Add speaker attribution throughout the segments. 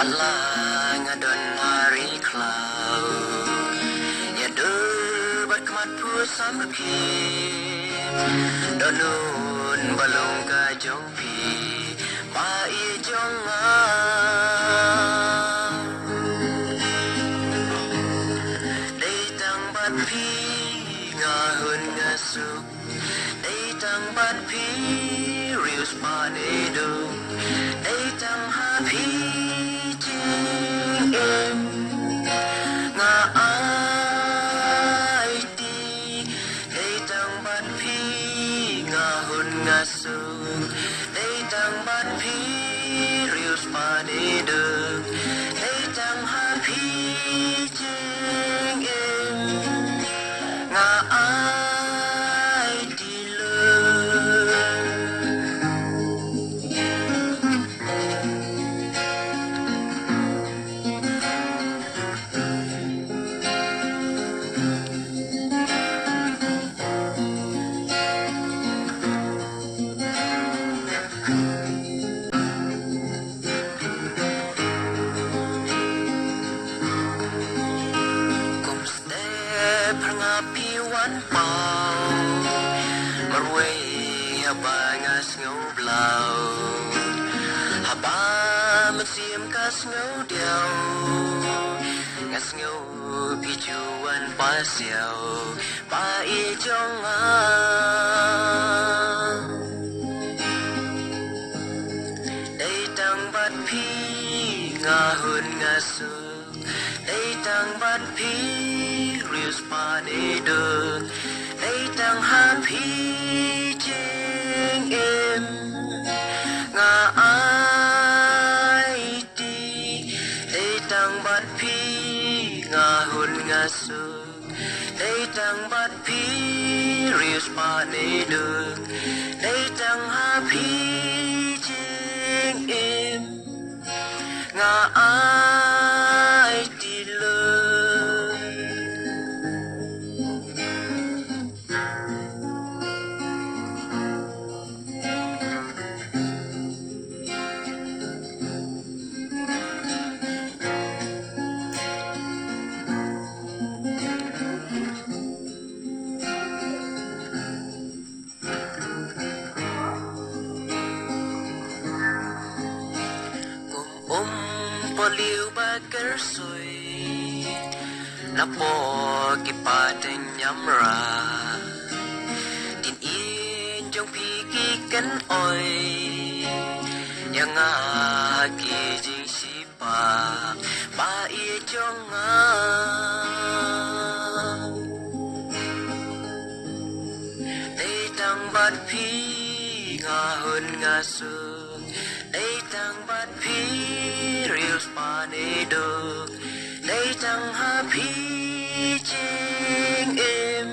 Speaker 1: วันลางดอนฮาริคลาวอย่าเดินบัดขมัดผู้สามคีดอนนูนบลงกาจงพีมาอีจงได้ตั้งบัดพีงาหุนงาสุขได้ตั้งบัดพีริวสปาเนดูได้ตั้งหาพีงาไอตีได้ตั้งบัดพีงาหุนงาสุขได้ตั้งบัดพีริวสปาเนดูได้ตั้งหาพีจิงเอ็มงาไอตีเลยพระงาพิวันเป่ามารวยฮบางาสเงาเปล่าฮบามันเสียมกาสเงาเดียวงาสเงาพิจูวันป้าเสียวป้าอีจงได้ตั้งบัดพีงาหุนงาสุได้ตั้งบัดพีริวสปาเนเดได้ตั้งหาพีเจงเอ็มงาไอตีได้ตั้งบัดพีงาหุนงาสุได้ตั้งบัดพีริวสปาเนเดได้ตั้งหาพีเจงเอ็มงาไอตีเลยPoliu bakar soy na po kipaten nyamra tin in jong piki kan oi yang ki jing sipa ba i jong dei tang bat pi nga hun nga su dei tang bat pi riu spa ne do dei tang ha pi ching em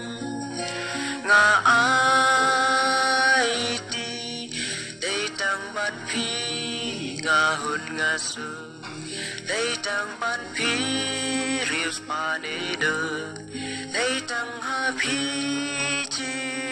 Speaker 1: nga ai ti dei tang bat pi nga hun nga su dei tang bat pi riu spa ne do dei tang ha pi ching